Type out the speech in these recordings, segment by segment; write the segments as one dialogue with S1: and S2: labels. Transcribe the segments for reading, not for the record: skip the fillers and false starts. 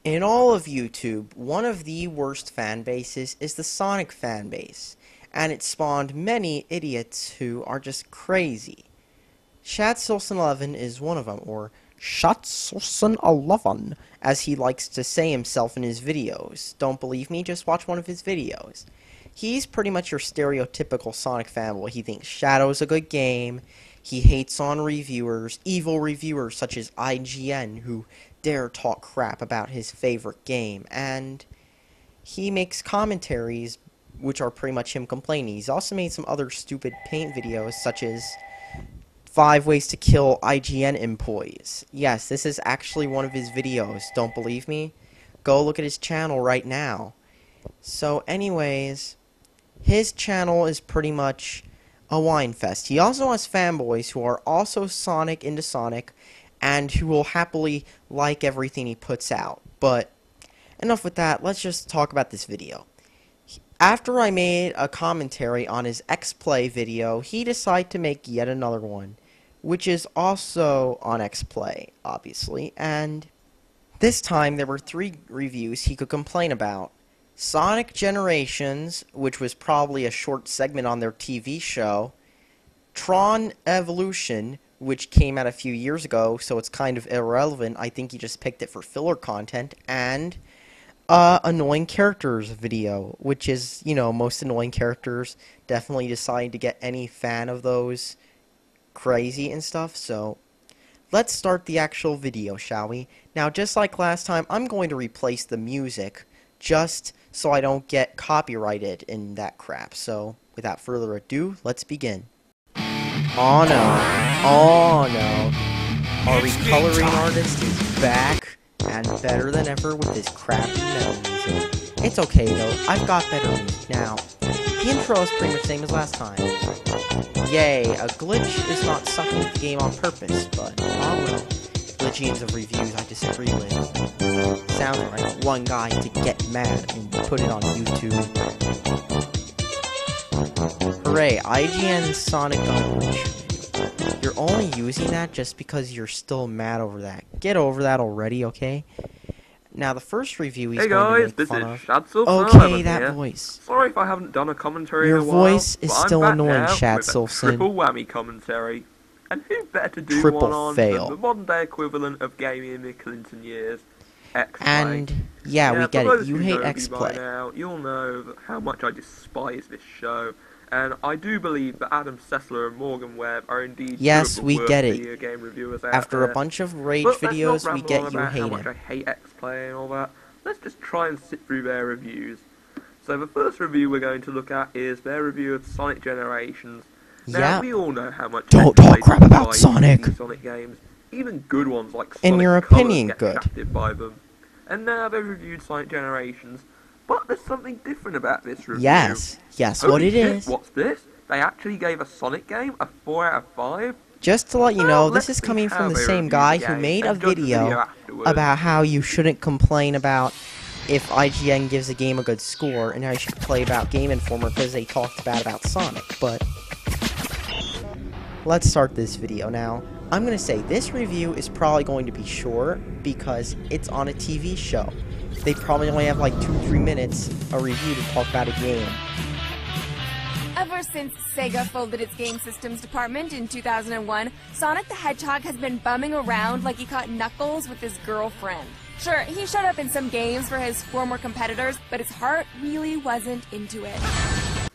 S1: In all of YouTube, one of the worst fan bases is the Sonic fan base, and it spawned many idiots who are just crazy. Shadsilvson11 is one of them, or Shadsilvson11, as he likes to say himself in his videos. Don't believe me? Just watch one of his videos. He's pretty much your stereotypical Sonic fanboy. He thinks Shadow's a good game. He hates on reviewers, evil reviewers such as IGN, who dare talk crap about his favorite game, and he makes commentaries which are pretty much him complaining. He's also made some other stupid paint videos such as 5 ways to kill IGN employees. Yes, this is actually one of his videos. Don't believe me? Go look at his channel right now. So anyways, his channel is pretty much a wine fest. He also has fanboys who are also into Sonic, and who will happily like everything he puts out. But enough with that, let's just talk about this video. After I made a commentary on his X-Play video, he decided to make yet another one, which is also on X-Play, obviously, and this time there were 3 reviews he could complain about. Sonic Generations, which was probably a short segment on their TV show, Tron Evolution, which came out a few years ago, so it's kind of irrelevant. I think he just picked it for filler content, and annoying characters video, which is, you know, most annoying characters definitely decide to get any fan of those crazy and stuff. So let's start the actual video, shall we? Now, just like last time, I'm going to replace the music just so I don't get copyrighted in that crap. So without further ado, let's begin. Oh no. Oh no. Our recoloring artist is back, and better than ever with this crappy metal music. It's okay though, I've got better music now. The intro is pretty much the same as last time. Yay, a glitch is not sucking the game on purpose, but oh well. Glitchians of reviews I disagree with. Sounds like one guy to get mad and put it on YouTube. Hooray, IGN Sonic glitch. You're only using that just because you're still mad over that. Get over that already, okay? Now, the first review he's going to make fun of...
S2: Shadsilvson11
S1: okay, that
S2: here.
S1: voice.
S2: Sorry if I haven't done a commentary
S1: Your
S2: in a while.
S1: voice is still annoying, Shadsilvson.
S2: Triple whammy commentary. And who better to do
S1: Triple
S2: one on
S1: fail.
S2: than the modern day equivalent of gaming in the Clinton years, X-Play.
S1: And, yeah, we get it. You hate X-Play.
S2: You'll know how much I despise this show. And I do believe that Adam Sessler and Morgan Webb are indeed
S1: yes, we get it.
S2: video game reviewers out
S1: After
S2: there.
S1: a bunch of rage
S2: But
S1: videos, we get you hate
S2: how much I hate X-Play and all that. Let's just try and sit through their reviews. So the first review we're going to look at is their review of Sonic Generations. Now,
S1: yeah.
S2: we all know how much
S1: don't talk crap about Sonic.
S2: Sonic games, even good ones like Sonic
S1: in your
S2: Colors
S1: opinion,
S2: get
S1: good.
S2: shafted by them. And now they've reviewed Sonic Generations, but there's something different about this review.
S1: Yes, what it is.
S2: What's this? They actually gave a Sonic game a 4 out of 5?
S1: Just to let you know, this is coming from the same guy who made a video about how you shouldn't complain about if IGN gives a game a good score, and how you should play about Game Informer because they talked bad about Sonic, but let's start this video now. I'm going to say this review is probably going to be short because it's on a TV show. They probably only have like 2-3 minutes a review to talk about a game.
S3: Ever since Sega folded its game systems department in 2001, Sonic the Hedgehog has been bumming around like he caught Knuckles with his girlfriend. Sure, he showed up in some games for his former competitors, but his heart really wasn't into it.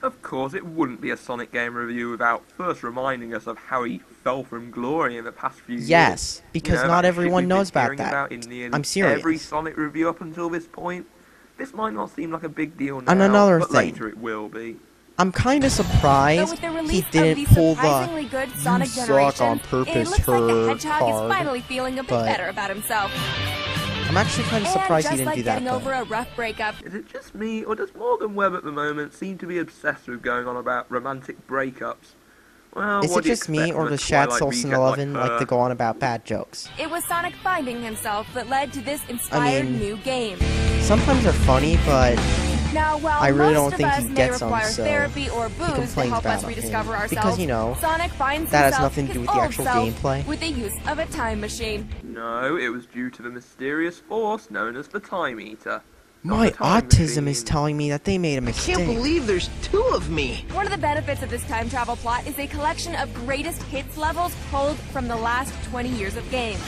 S2: Of course, it wouldn't be a Sonic game review without first reminding us of how he fell from glory in the past few years.
S1: Yes, because
S2: you know,
S1: not everyone knows about
S2: hearing
S1: that.
S2: in nearly
S1: I'm serious.
S2: Every Sonic review up until this point. This might not seem like a big deal now,
S1: And another
S2: but
S1: thing.
S2: later it will be.
S1: I'm kind of surprised he didn't pull the
S3: good Sonic
S1: "you suck on purpose"
S3: it looks like the Hedgehog
S1: card,
S3: is finally feeling a bit better about himself.
S1: I'm actually kind of surprised he didn't do that.
S3: Getting over a rough breakup.
S2: Is it just me, or does Morgan Webb at the moment seem to be obsessed with going on about romantic breakups? Well,
S1: is it just me, or does Shadsilvson11 like to go on about bad jokes?
S3: It was Sonic finding himself that led to this inspired new game.
S1: Sometimes they're funny, but
S3: Now, while
S1: I really
S3: most
S1: don't think
S3: of us
S1: he
S3: may
S1: gets them,
S3: require
S1: so
S3: therapy or
S1: he
S3: booze to
S1: complains
S3: help
S1: about
S3: us
S1: him.
S3: rediscover ourselves,
S1: Because, you know,
S3: Sonic finds
S1: that has
S3: himself,
S1: nothing to do
S3: his
S1: with the
S3: old
S1: actual
S3: self,
S1: gameplay.
S3: with the use of a time machine.
S2: No, it was due to the mysterious force known as the Time Eater.
S1: My
S2: Not the time
S1: autism is
S2: machine.
S1: telling me that they made a mistake.
S4: Can't believe there's two of me.
S3: One of the benefits of this time travel plot is a collection of greatest hits levels pulled from the last 20 years of games.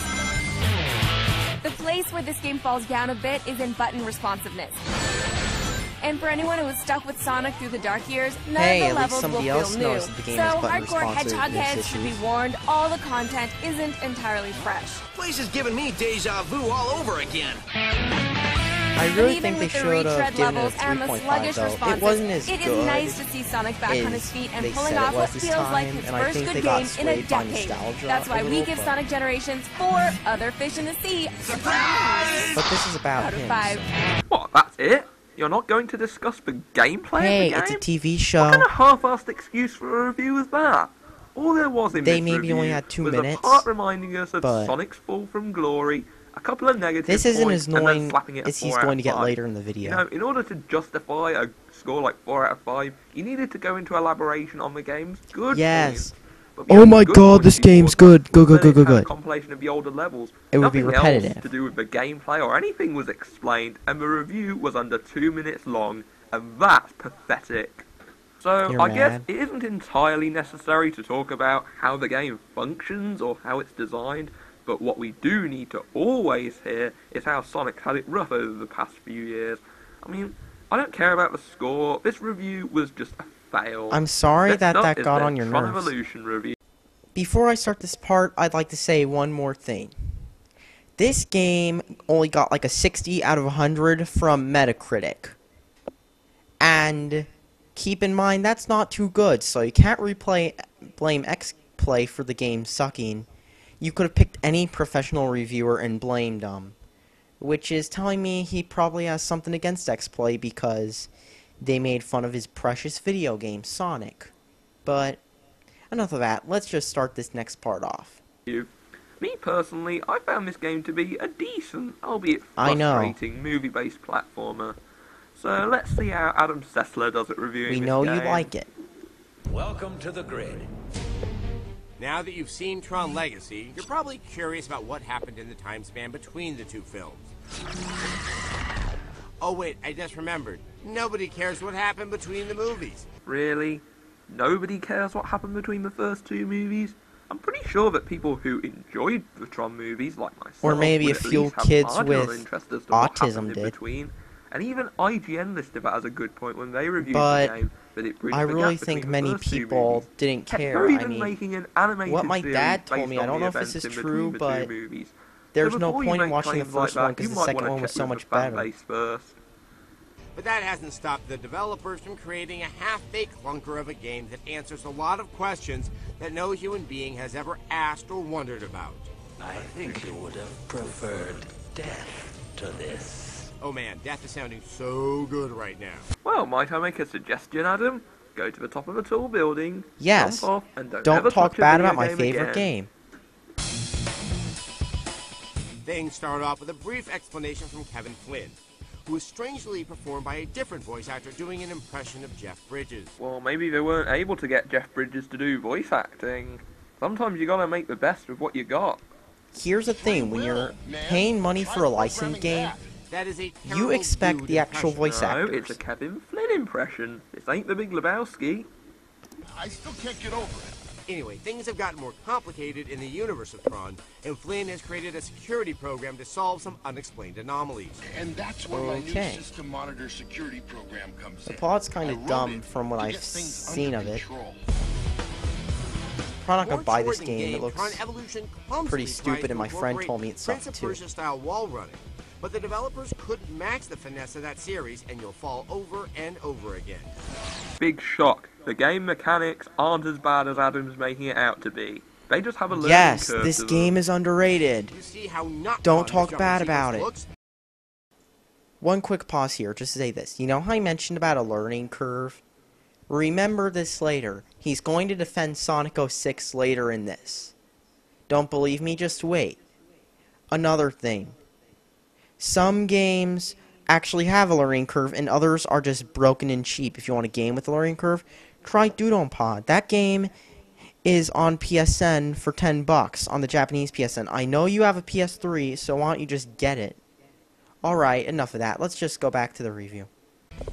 S3: The place where this game falls down a bit is in button responsiveness. And for anyone who was stuck with Sonic through the dark years, none
S1: Hey,
S3: of
S1: at
S3: the
S1: least
S3: levels will
S1: somebody
S3: feel
S1: else
S3: new.
S1: knows that the game
S3: So
S1: has button
S3: hardcore hedgehog
S1: responsiveness
S3: heads should be
S1: issues.
S3: warned, all the content isn't entirely fresh.
S4: Place is giving me deja vu all over again.
S1: I
S3: But
S1: really
S3: even
S1: think they
S3: with the
S1: should have
S3: retread
S1: given it a
S3: levels and the
S1: 3.5
S3: sluggish
S1: though.
S3: responses,
S1: It wasn't as
S3: it
S1: good
S3: is nice to see Sonic back on his
S1: as
S3: feet and
S1: they
S3: pulling
S1: said it
S3: off
S1: was
S3: what
S1: this
S3: feels like
S1: time,
S3: his
S1: and I
S3: first
S1: think
S3: good
S1: they got
S3: game in a
S1: swayed by
S3: decade.
S1: nostalgia
S3: That's why
S1: a
S3: we
S1: little,
S3: give
S1: but-
S3: Sonic Generations 4 other fish in the sea
S1: But this is about
S3: out of
S1: him.
S3: 5.
S2: What, that's it? You're not going to discuss the gameplay
S1: Hey,
S2: of the
S1: it's
S2: game?
S1: a TV
S2: What
S1: show.
S2: kind of half-assed excuse for a review is that? All there was in
S1: They
S2: this
S1: maybe
S2: review
S1: only had 2
S2: was
S1: minutes,
S2: a part reminding us of
S1: but-
S2: Sonic's fall from glory, a couple of negative
S1: This isn't
S2: points,
S1: as
S2: and then
S1: annoying
S2: slapping it a
S1: as he's
S2: 4 out
S1: going to
S2: of
S1: get
S2: 5.
S1: later in the
S2: You
S1: video.
S2: know, in order to justify a score like 4 out of 5, you needed to go into elaboration on the game's good
S1: Yes.
S2: points. But the
S1: Oh
S2: only
S1: my
S2: good
S1: god,
S2: points
S1: this
S2: he
S1: game's
S2: brought
S1: good. Good,
S2: was
S1: good,
S2: that
S1: good,
S2: it
S1: good,
S2: had a
S1: good.
S2: compilation of the older levels.
S1: It would be
S2: Nothing
S1: repetitive.
S2: else to do with the gameplay or anything was explained, and the review was under 2 minutes long, and that's pathetic. So
S1: You're
S2: I guess
S1: mad.
S2: it isn't entirely necessary to talk about how the game functions or how it's designed, but what we do need to always hear is how Sonic had it rough over the past few years. I mean, I don't care about the score. This review was just a fail.
S1: I'm sorry
S2: Next
S1: that
S2: up
S1: that
S2: is
S1: got
S2: the
S1: on your
S2: Tron
S1: nerves.
S2: Evolution review.
S1: Before I start this part, I'd like to say one more thing. This game only got like a 60 out of 100 from Metacritic. And keep in mind, that's not too good, so you can't blame X-Play for the game sucking. You could have picked any professional reviewer and blamed them. Which is telling me he probably has something against X-Play because they made fun of his precious video game, Sonic. But enough of that, let's just start this next part off.
S2: Me personally, I found this game to be a decent, albeit
S1: I know.
S2: frustrating, movie-based platformer. So let's see how Adam Sessler does at reviewing
S1: We
S2: this
S1: know
S2: game.
S1: you like it.
S5: Welcome to the grid.
S6: Now that you've seen Tron Legacy, you're probably curious about what happened in the time span between the two films. Oh wait, I just remembered. Nobody cares what happened between the movies.
S2: Really? Nobody cares what happened between the first two movies? I'm pretty sure that people who enjoyed the Tron movies, like myself,
S1: Or maybe
S2: would
S1: a
S2: at
S1: few
S2: least have
S1: kids
S2: marginal
S1: with
S2: interest as to what
S1: autism
S2: happened in
S1: did.
S2: between. And even IGN listed that as a good point when they reviewed
S1: But
S2: the game, that it bridged
S1: I
S2: the
S1: really
S2: gap
S1: think
S2: between the
S1: many
S2: first two
S1: people
S2: movies.
S1: didn't
S2: Heck,
S1: care.
S2: they're
S1: I
S2: even
S1: mean,
S2: making an animated
S1: what my
S2: series
S1: dad told
S2: based
S1: me, I
S2: on
S1: don't
S2: the
S1: know if
S2: events
S1: this is
S2: in
S1: true,
S2: between the
S1: but
S2: two movies.
S1: there's
S2: So
S1: no
S2: before you
S1: point in
S2: make
S1: watching the
S2: claims like
S1: first one
S2: that,
S1: because
S2: you
S1: the
S2: might
S1: second
S2: wanna
S1: one was
S2: check
S1: so
S2: with
S1: much
S2: the fan
S1: better.
S2: base first.
S6: But that hasn't stopped the developers from creating a half-baked clunker of a game that answers a lot of questions that no human being has ever asked or wondered about.
S5: I think you would have preferred death to this.
S6: Oh man, death is sounding so good right now.
S2: Well, might I make a suggestion, Adam? Go to the top of a tall building,
S1: Yes.
S2: jump off, and don't
S1: Don't
S2: ever
S1: talk
S2: touch a
S1: bad
S2: video
S1: about my
S2: game
S1: favorite
S2: again.
S1: game.
S6: Things start off with a brief explanation from Kevin Flynn, who is strangely performed by a different voice actor doing an impression of Jeff Bridges.
S2: Well, maybe they weren't able to get Jeff Bridges to do voice acting. Sometimes you gotta make the best of what you got.
S1: Here's the thing, when you're paying money for a licensed game,
S6: That is a
S1: you
S6: terrible
S1: expect
S6: dude
S1: the actual
S6: impression.
S1: voice
S2: No,
S1: actors.
S2: it's a Kevin Flynn impression. This ain't the Big Lebowski.
S7: I still can't get over it.
S6: Anyway, things have gotten more complicated in the universe of Tron, and Flynn has created a security program to solve some unexplained anomalies.
S7: And that's where my
S1: Okay.
S7: new system monitor security program comes
S1: The
S7: in.
S1: plot's kind
S7: I
S1: of
S7: wrote
S1: dumb
S7: it
S1: from what
S7: to
S1: I've
S7: get things
S1: seen
S7: under
S1: of it.
S7: control.
S1: Probably not gonna
S6: More
S1: buy this
S6: short in
S1: game. It looks
S6: Tron Evolution clumsily
S1: pretty stupid,
S6: tries
S1: and my
S6: to
S1: friend
S6: incorporate
S1: told me it sucked
S6: Prince of
S1: too.
S6: Persia-style wall running, but the developers couldn't match the finesse of that series, and you'll fall over and over again.
S2: Big shock. The game mechanics aren't as bad as Adam's making it out to be. They just have a learning
S1: Yes,
S2: curve
S1: this
S2: to them.
S1: game is underrated.
S6: You see how not
S1: Don't
S6: fun this
S1: talk bad
S6: jumping
S1: about
S6: sequence
S1: it.
S6: looks?
S1: One quick pause here, just to say this. You know how I mentioned about a learning curve? Remember this later. He's going to defend Sonic 06 later in this. Don't believe me? Just wait. Another thing. Some games actually have a learning curve, and others are just broken and cheap. If you want a game with a learning curve, try Dudonpod. That game is on PSN for $10 on the Japanese PSN. I know you have a PS3, so why don't you just get it? Alright, enough of that. Let's just go back to the review.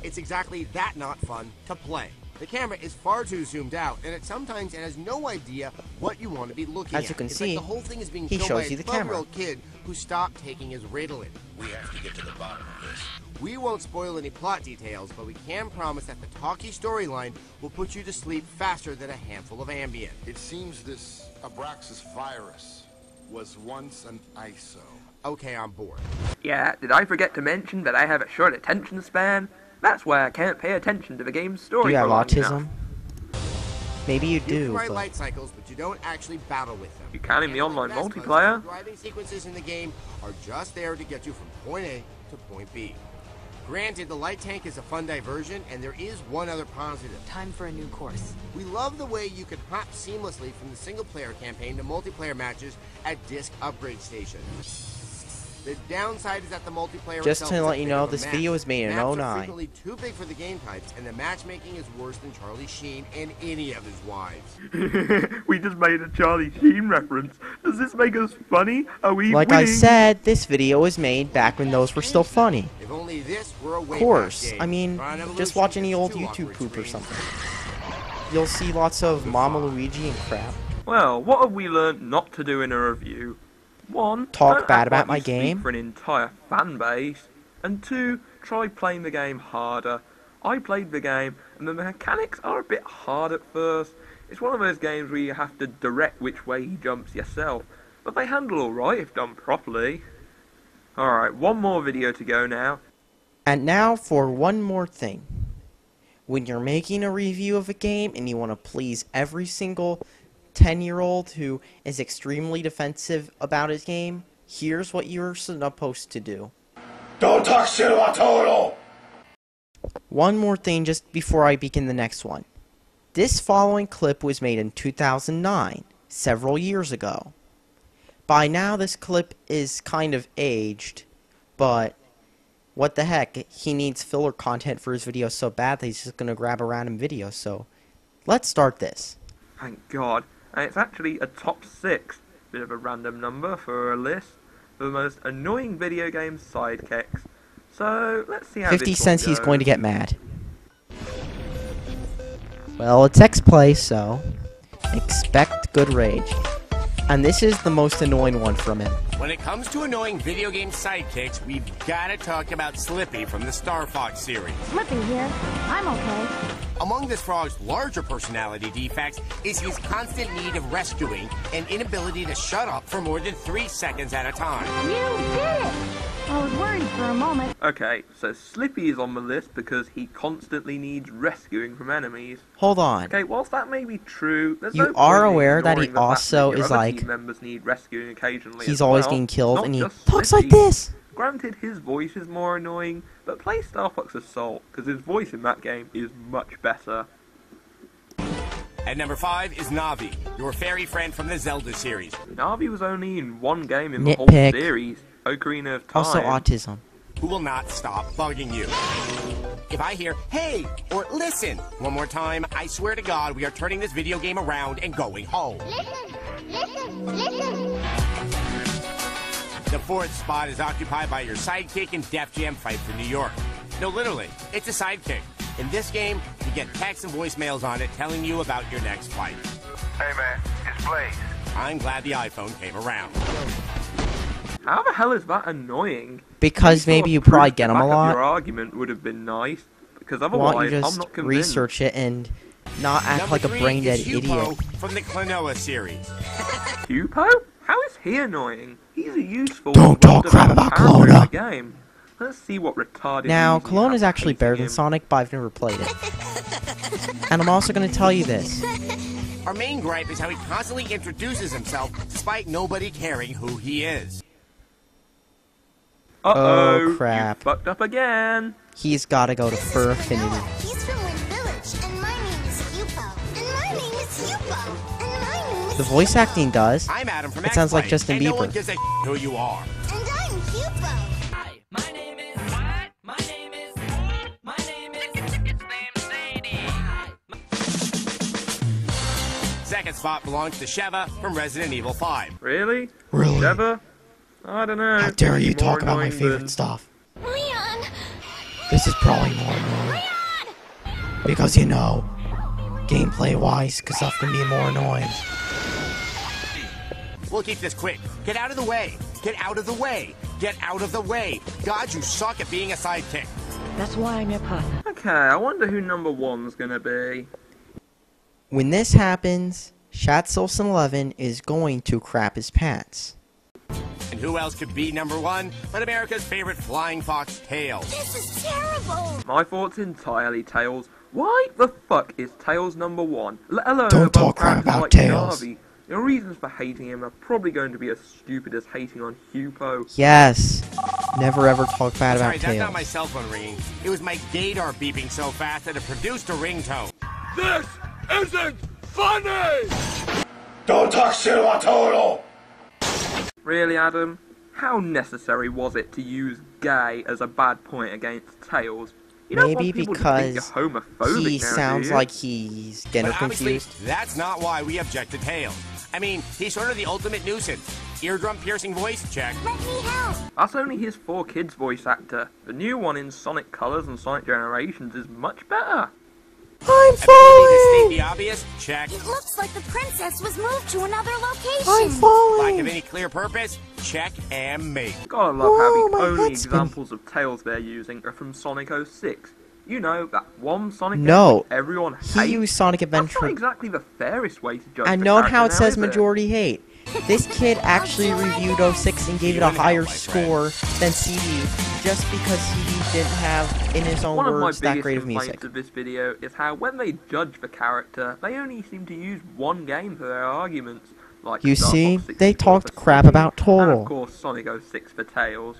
S6: It's exactly that not fun to play. The camera is far too zoomed out, and sometimes it has no idea what you want to be looking at.
S1: As you can
S6: it's
S1: see,
S6: like the whole thing is being
S1: he
S6: filmed
S1: shows
S6: by
S1: you
S6: a
S1: the camera.
S6: 12-year-old kid who stopped taking his Ritalin.
S7: We have to get to the bottom of this.
S6: We won't spoil any plot details, but we can promise that the talky storyline will put you to sleep faster than a handful of Ambien.
S7: It seems this Abraxas virus was once an ISO.
S6: Okay, on board.
S2: Yeah, did I forget to mention that I have a short attention span? That's why I can't pay attention to the game's story.
S1: Do you have
S2: for long
S1: autism?
S2: enough.
S1: Maybe you
S6: You
S1: do,
S6: can ride
S1: but
S6: light cycles, but you don't actually battle with them.
S2: You can in the
S6: And
S2: online
S6: like Vespas,
S2: multiplayer.
S6: the driving sequences in the game are just there to get you from point A to point B. Granted, the light tank is a fun diversion, and there is one other positive.
S8: Time for a new course.
S6: We love the way you can hop seamlessly from the single-player campaign to multiplayer matches at disc upgrade stations. The downside is that the multiplayer
S1: just
S6: itself
S1: to
S6: is a
S1: let you
S6: bit
S1: know,
S6: of a
S1: this
S6: mess.
S1: video was made in
S6: Maps are
S1: 09.
S6: frequently too big for the game types, and the matchmaking is worse than Charlie Sheen and any of his wives.
S2: We just made a Charlie Sheen reference. Does this make us funny? Are we
S1: like
S2: winning?
S1: I said, this video was made back when those were still funny.
S6: If only this were a
S1: Of
S6: way
S1: course.
S6: back game.
S1: I mean,
S6: Tron
S1: just
S6: Evolution
S1: watch any
S6: is
S1: old
S6: too
S1: YouTube
S6: awkward
S1: poop or
S6: screen.
S1: something. You'll see lots of Mama Luigi and crap.
S2: Well, what have we learned not to do in a review? 1.
S1: Talk
S2: don't
S1: bad
S2: act
S1: about
S2: like
S1: my
S2: you speak
S1: game.
S2: for an entire fan base. And 2. Try playing the game harder. I played the game, and the mechanics are a bit hard at first. It's one of those games where you have to direct which way he jumps yourself, but they handle alright if done properly. Alright, one more video to go now.
S1: And now for one more thing. When you're making a review of a game and you want to please every single 10-year-old who is extremely defensive about his game, here's what you're supposed to do.
S7: Don't talk shit about Total!
S1: One more thing just before I begin the next one. This following clip was made in 2009, several years ago. By now this clip is kind of aged, but what the heck, he needs filler content for his video so bad that he's just gonna grab a random video, so let's start this.
S2: Thank God. And it's actually a top 6, bit of a random number for a list, for the most annoying video game sidekicks. So, let's see how
S1: 50
S2: this one
S1: cents he's
S2: goes.
S1: going to get mad. Well, it's X-Play, so expect good rage. And this is the most annoying one from him.
S6: When it comes to annoying video game sidekicks, we've got to talk about Slippy from the Star Fox series.
S9: Slippy here. I'm okay.
S6: Among this frog's larger personality defects is his constant need of rescuing and inability to shut up for more than 3 seconds at a time.
S9: You did it! I was worried for a moment.
S2: Okay, so Slippy is on the list because he constantly needs rescuing from enemies.
S1: Hold on.
S2: Okay, whilst that may be true, there's
S1: You
S2: no
S1: are
S2: point in
S1: aware that he
S2: ignoring the fact
S1: also
S2: that your
S1: is
S2: other
S1: like-
S2: team members need rescuing occasionally
S1: He's
S2: as
S1: always
S2: well,
S1: getting killed
S2: not
S1: and he
S2: just
S1: talks
S2: Slippy.
S1: like this.
S2: Granted, his voice is more annoying, but play Star Fox Assault, because his voice in that game is much better.
S6: At number 5 is Navi, your fairy friend from the Zelda series.
S2: Navi was only in one game in the whole
S1: Nitpick.
S2: series, Ocarina of Time.
S1: Also autism.
S6: Who will not stop bugging you. If I hear, hey, or listen, one more time, I swear to God, we are turning this video game around and going home.
S9: Listen.
S6: The 4th spot is occupied by your sidekick in Def Jam Fight for New York. No, literally, it's a sidekick. In this game, you get texts and voicemails on it telling you about your next fight.
S7: Hey man, it's Blaze.
S6: I'm glad the iPhone came around.
S2: How the hell is that annoying?
S1: Because
S2: Any sort
S1: maybe
S2: of
S1: you probably
S2: proof
S1: get
S2: to
S1: him a
S2: back up
S1: lot.
S2: Your argument would have been nice, because
S1: Why
S2: otherwise
S1: don't you
S2: I'm
S1: just
S2: not convinced.
S1: research it and not act
S6: Number
S1: like a
S6: 3
S1: brain dead
S6: is
S1: idiot?
S6: Hupo from the Klonoa series.
S2: Hupo? How is he annoying? He's a useful.
S1: Don't talk crap
S2: well-developed
S1: about
S2: character in
S1: Clona.
S2: the game. Let's see what retarded.
S1: Now,
S2: reason you
S1: Cologne
S2: have
S1: is
S2: for
S1: actually
S2: hating
S1: better than
S2: him.
S1: Sonic, but I've never played it. And I'm also going to tell you this.
S6: Our main gripe is how he constantly introduces himself despite nobody caring who he is.
S2: Uh-oh,
S1: Oh, crap.
S2: You fucked up again.
S1: He's got to go to Fur Affinity.
S9: He's from Wind Village, and my name is Hupo. And my name is Hupo. And my name is
S1: The voice acting does.
S6: I'm Adam from
S1: It sounds like
S6: X-Play,
S1: Justin
S6: and no one
S1: Bieber.
S6: gives a who you are.
S9: And I'm Hupo.
S6: second spot belongs to Sheva from Resident Evil 5.
S2: Really?
S1: Really?
S2: Sheva? I don't know.
S1: How dare you
S2: More
S1: talk about my
S2: annoying
S1: favorite
S2: than-
S1: stuff?
S9: Leon!
S1: This is probably more annoying. Because, you know, gameplay-wise, stuff can be more annoying.
S6: We'll keep this quick. Get out of the way. Get out of the way. Get out of the way. God, you suck at being a sidekick.
S8: That's why I'm your partner.
S2: Okay, I wonder who number one's gonna be.
S1: When this happens, Shadsilvson11 is going to crap his pants.
S6: And who else could be number one but America's favorite flying fox, Tails?
S9: This is terrible!
S2: My thoughts entirely Tails. Why the fuck is Tails number one? Let alone
S1: Don't
S2: above
S1: talk crap
S2: characters
S1: about
S2: like
S1: Tails.
S2: Navi. Your reasons for hating him are probably going to be as stupid as hating on Hupo.
S1: Yes. Never ever talk bad
S6: Sorry,
S1: about
S6: that's not my
S1: Tails.
S6: cell phone ringing. It was my gator beeping so fast that it produced a ringtone.
S7: This isn't funny!
S5: Don't talk shit about Total!
S2: Really, Adam? How necessary was it to use gay as a bad point against Tails? You don't
S1: Maybe
S2: want people to think
S1: because
S2: you're homophobic
S1: he
S2: now,
S1: sounds
S2: do you?
S1: like he's gender
S6: But obviously,
S1: confused.
S6: that's not why we object to Tails. I mean, he's sort of the ultimate nuisance. Eardrum-piercing voice, check.
S9: Let me help!
S2: That's only his 4Kids voice actor. The new one in Sonic Colors and Sonic Generations is much better.
S1: I'm
S6: Ability to state
S1: falling!
S6: the obvious, check.
S9: It looks like the princess was moved to another location!
S1: I'm
S6: Lack of
S1: falling!
S6: any clear purpose, check and make.
S2: Gotta love
S1: Whoa,
S2: how the
S1: my
S2: only
S1: head's spinning.
S2: examples of Tails they're using are from Sonic 06. You know, that one Sonic
S1: No,
S2: game which everyone hates.
S1: He used Sonic
S2: That's not
S1: Adventure.
S2: exactly the fairest way to judge
S1: And
S2: the
S1: note
S2: character
S1: how it
S2: now,
S1: says
S2: is it?
S1: majority hate. This kid actually reviewed 06 and gave it a higher score than CD just because CD didn't have, in his own
S2: One of my
S1: words, that
S2: biggest
S1: great of
S2: complaints
S1: music.
S2: of this video is how when they judge the character, they only seem to use one game for their arguments. Like
S1: You
S2: Star
S1: see,
S2: Fox 64
S1: they talked
S2: for
S1: crap
S2: Sonic,
S1: about
S2: and
S1: Total.
S2: of course Sonic 06 for Tails.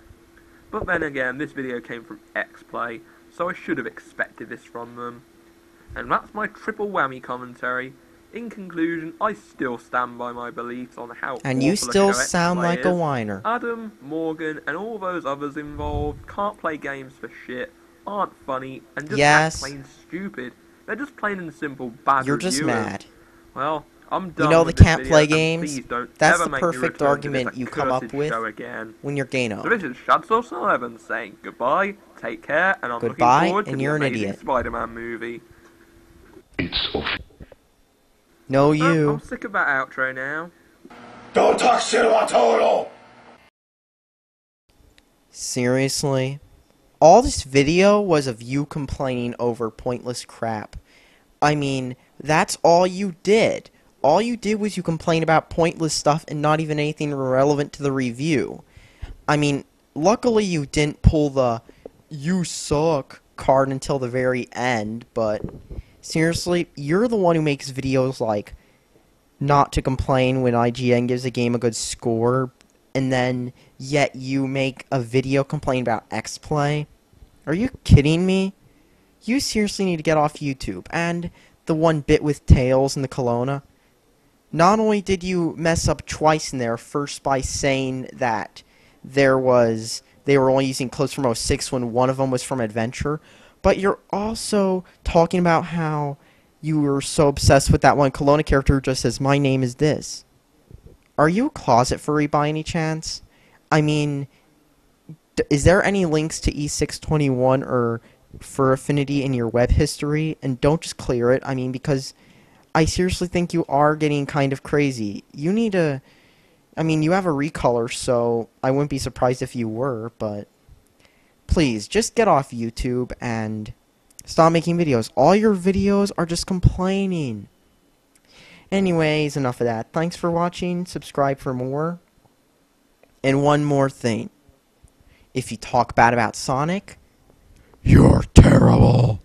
S2: But then again, this video came from X-Play, so I should have expected this from them. And that's my triple whammy commentary. In conclusion, I still stand by my beliefs on how
S1: And you
S2: awful a
S1: still
S2: show
S1: sound
S2: X-Play
S1: like a
S2: is.
S1: whiner.
S2: Adam, Morgan, and all those others involved can't play games for shit, aren't funny, and just
S1: Yes.
S2: act plain stupid. They're just plain and simple bad
S1: You're just
S2: reviewers.
S1: mad.
S2: Well, I'm done
S1: You know
S2: with
S1: they
S2: this
S1: can't
S2: video,
S1: play
S2: and
S1: games?
S2: please don't
S1: That's
S2: ever
S1: the
S2: make me
S1: perfect
S2: return to
S1: argument
S2: this
S1: you come up
S2: accursed
S1: with
S2: show again.
S1: when you're Gano.
S2: So this is Shadsilvson11 saying goodbye, take care, and I'm
S1: Goodbye,
S2: looking forward to
S1: and
S2: the
S1: you're an
S2: amazing
S1: idiot.
S2: Spider-Man movie.
S1: No,
S2: Oh,
S1: you.
S2: I'm sick of that outro now.
S5: Don't talk shit about Total!
S1: Seriously? All this video was of you complaining over pointless crap. I mean, that's all you did. All you did was you complain about pointless stuff and not even anything relevant to the review. I mean, luckily you didn't pull the "you suck" card until the very end, but seriously, you're the one who makes videos like not to complain when IGN gives a game a good score, and then yet you make a video complaining about X-Play? Are you kidding me? You seriously need to get off YouTube. And the one bit with Tails and the Kelowna. Not only did you mess up twice in there, first by saying that they were only using clips from 06 when one of them was from Adventure, but you're also talking about how you were so obsessed with that one Kelowna character who just says, "My name is this." Are you a closet furry by any chance? I mean, is there any links to E621 or Fur Affinity in your web history? And don't just clear it. I mean, because I seriously think you are getting kind of crazy. You need to... I mean, you have a recolor, so I wouldn't be surprised if you were, but... Please, just get off YouTube and stop making videos. All your videos are just complaining. Anyways, enough of that. Thanks for watching. Subscribe for more. And one more thing. If you talk bad about Sonic, you're terrible.